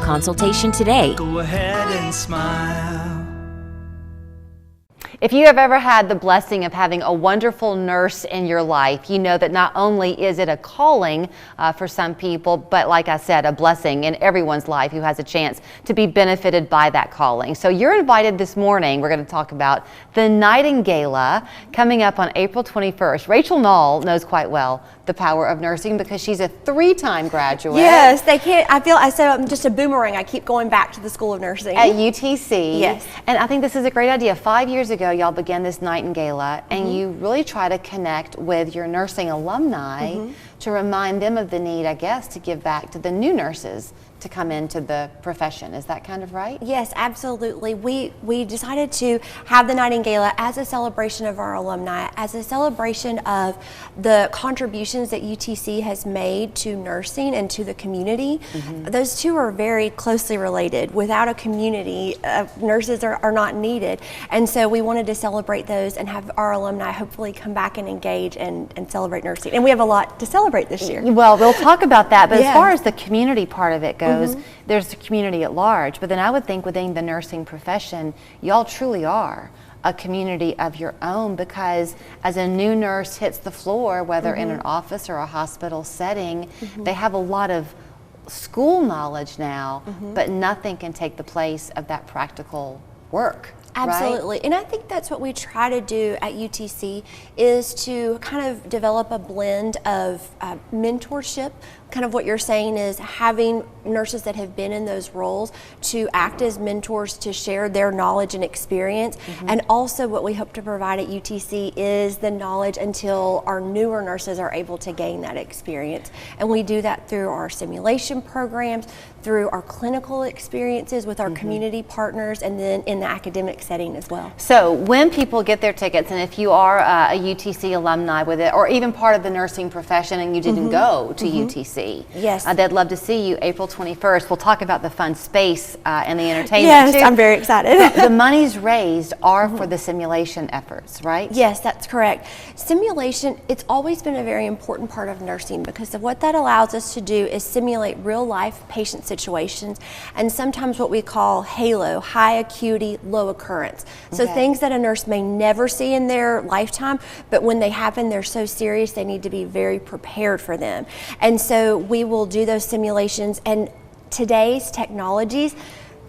consultation today. Go ahead and smile. If you have ever had the blessing of having a wonderful nurse in your life, you know that not only is it a calling for some people, but like I said, a blessing in everyone's life who has a chance to be benefited by that calling. So you're invited this morning. We're going to talk about the Nightingala coming up on April 21st. Rachel Null knows quite well the power of nursing because she's a 3-time graduate. Yes, they can't. I said I'm just a boomerang. I keep going back to the School of Nursing. At UTC. Yes. And I think this is a great idea. 5 years ago, y'all began this Nightingala, and you really try to connect with your nursing alumni to remind them of the need, I guess, to give back to the new nurses to come into the profession. Is that kind of right? Yes, absolutely. We decided to have the Nightingala as a celebration of our alumni, as a celebration of the contributions that UTC has made to nursing and to the community. Those two are very closely related. Without a community, nurses are not needed. And so we wanted to celebrate those and have our alumni hopefully come back and engage and celebrate nursing. And we have a lot to celebrate this year. Well, we'll talk about that, but Yeah. as far as the community part of it goes, there's the community at large, but then I would think within the nursing profession, y'all truly are a community of your own, because as a new nurse hits the floor, whether in an office or a hospital setting, they have a lot of school knowledge now, but nothing can take the place of that practical work. Absolutely. Right? And I think that's what we try to do at UTC, is to kind of develop a blend of mentorship. Kind of what you're saying is having nurses that have been in those roles to act as mentors, to share their knowledge and experience. And also what we hope to provide at UTC is the knowledge until our newer nurses are able to gain that experience. And we do that through our simulation programs, through our clinical experiences with our community partners, and then in the academic setting as well. So when people get their tickets, and if you are a UTC alumni with it, or even part of the nursing profession and you didn't go to UTC, yes, they'd love to see you April 21st. We'll talk about the fun space and the entertainment yes, too. I'm very excited. The monies raised are for the simulation efforts, right? Yes, that's correct. Simulation, it's always been a very important part of nursing, because of what that allows us to do is simulate real life patient situations, and sometimes what we call HALO, high acuity, low occurrence. So things that a nurse may never see in their lifetime, but when they happen, they're so serious they need to be very prepared for them. And so we will do those simulations, and today's technologies,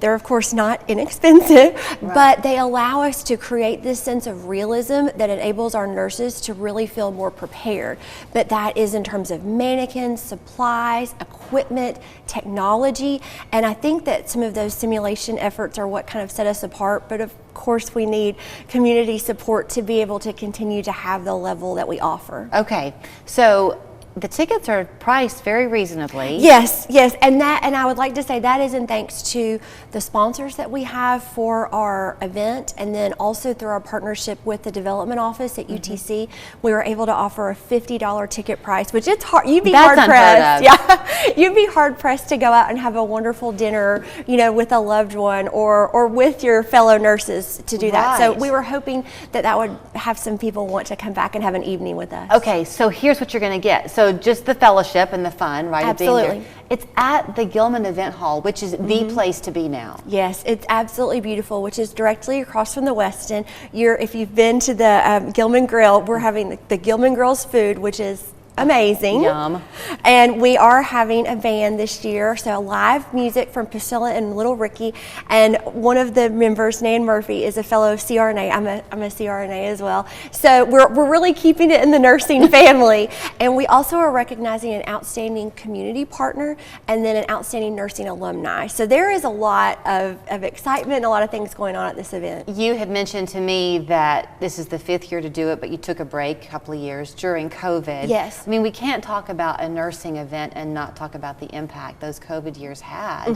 they're of course not inexpensive, but they allow us to create this sense of realism that enables our nurses to really feel more prepared. But that is in terms of mannequins, supplies, equipment, technology, and I think that some of those simulation efforts are what kind of set us apart. But of course we need community support to be able to continue to have the level that we offer. Okay, so the tickets are priced very reasonably. Yes, yes, and I would like to say that is in thanks to the sponsors that we have for our event, and then also through our partnership with the development office at UTC, we were able to offer a $50 ticket price, which it's hard. You'd be hard pressed. Yeah, you'd be hard pressed to go out and have a wonderful dinner, you know, with a loved one or with your fellow nurses to do that. So we were hoping that that would have some people want to come back and have an evening with us. Okay, so here's what you're going to get. So just the fellowship and the fun, right? Absolutely. It's at the Gilman Event Hall, which is the place to be now. Yes, it's absolutely beautiful, which is directly across from the Westin. If you've been to the Gilman Grill, we're having the Gilman Grill's food, which is amazing. Yum. And we are having a band this year, so live music from Priscilla and Little Ricky, and one of the members, Nan Murphy, is a fellow CRNA. I'm a CRNA as well. So we're really keeping it in the nursing family. And we also are recognizing an outstanding community partner and then an outstanding nursing alumni. So there is a lot of excitement and a lot of things going on at this event. You had mentioned to me that this is the 5th year to do it, but you took a break a couple of years during COVID. Yes. I mean, we can't talk about a nursing event and not talk about the impact those COVID years had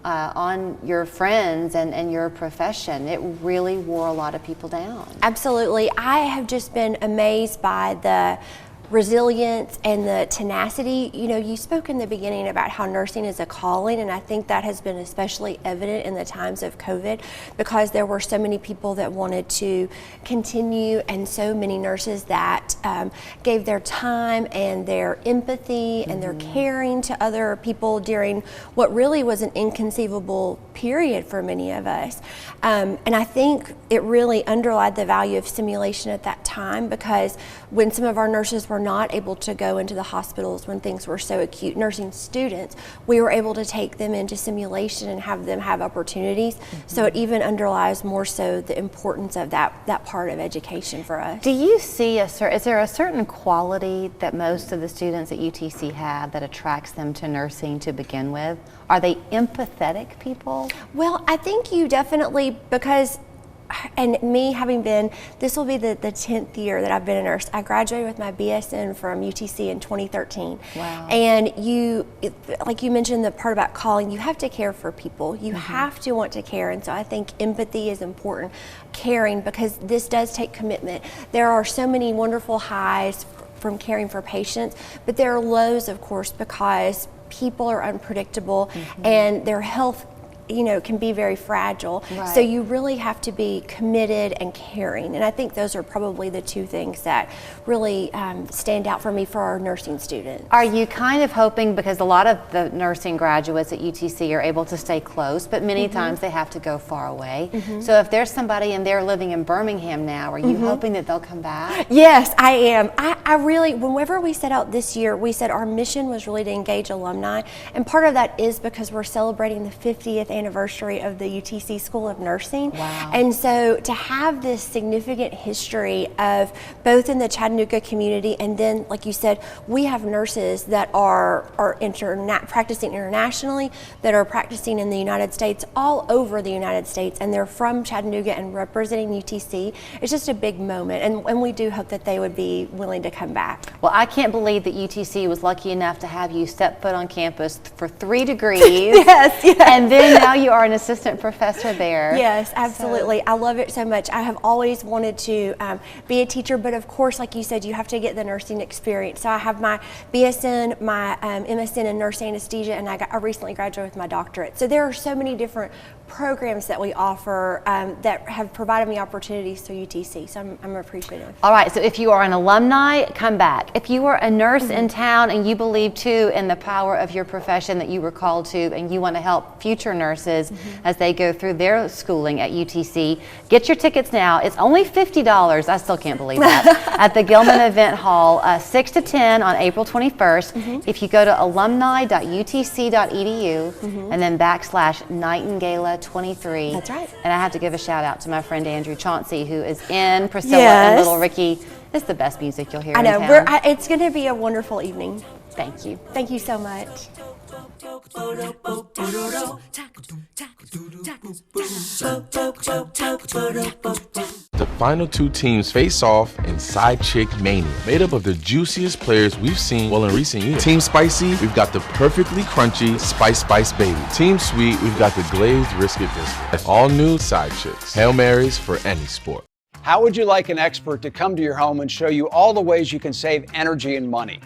on your friends and your profession. It really wore a lot of people down. Absolutely. I have just been amazed by the resilience and the tenacity. You know, you spoke in the beginning about how nursing is a calling, and I think that has been especially evident in the times of COVID, because there were so many people that wanted to continue, and so many nurses that gave their time and their empathy and their caring to other people during what really was an inconceivable period for many of us. And I think it really underlined the value of simulation at that time, because when some of our nurses were not able to go into the hospitals when things were so acute, nursing students, we were able to take them into simulation and have them have opportunities. So it even underlies more so the importance of that part of education for us. Do you see is there a certain quality that most of the students at UTC have that attracts them to nursing to begin with? Are they empathetic people? Well, I think you definitely, because, and me having been, this will be the 10th year that I've been a nurse. I graduated with my BSN from UTC in 2013. Wow. And like you mentioned, the part about calling, you have to care for people. You have to want to care. And so I think empathy is important, caring, because this does take commitment. There are so many wonderful highs from caring for patients, but there are lows, of course, because people are unpredictable and their health, you know, can be very fragile. Right. So you really have to be committed and caring. And I think those are probably the two things that really stand out for me for our nursing students. Are you kind of hoping, because a lot of the nursing graduates at UTC are able to stay close, but many times they have to go far away. So if there's somebody and they're living in Birmingham now, are you hoping that they'll come back? Yes, I am. I really, whenever we set out this year, we said our mission was really to engage alumni. And part of that is because we're celebrating the 50th anniversary of the UTC School of Nursing. Wow. And so to have this significant history of both in the Chattanooga community, and then, like you said, we have nurses that are practicing internationally, that are practicing in the United States, all over the United States, and they're from Chattanooga and representing UTC. It's just a big moment, and we do hope that they would be willing to come back. Well, I can't believe that UTC was lucky enough to have you step foot on campus for 3 degrees. Yes. And then now you are an assistant professor there. Yes, absolutely. I love it so much. I have always wanted to be a teacher, but of course, like you said, you have to get the nursing experience. So I have my BSN, my MSN in nurse anesthesia, and I recently graduated with my doctorate. So there are so many different programs that we offer that have provided me opportunities through UTC. So I'm appreciative. All right, so if you are an alumni, come back. If you are a nurse in town and you believe too in the power of your profession that you were called to, and you want to help future nurses as they go through their schooling at UTC, get your tickets now. It's only $50. I still can't believe that. At the Gilman Event Hall, 6 to 10 on April 21st. If you go to alumni.utc.edu and then /Nightingala 23. That's right. And I have to give a shout out to my friend Andrew Chauncey, who is in Priscilla and Little Ricky. It's the best music you'll hear I know. in town. It's going to be a wonderful evening. Thank you. Thank you so much. The final 2 teams face off in Side Chick Mania, made up of the juiciest players we've seen in recent years. Team Spicy, we've got the perfectly crunchy Spice Baby. Team Sweet, we've got the glazed Brisket Biscuit. All new Side Chicks. Hail Marys for any sport. How would you like an expert to come to your home and show you all the ways you can save energy and money?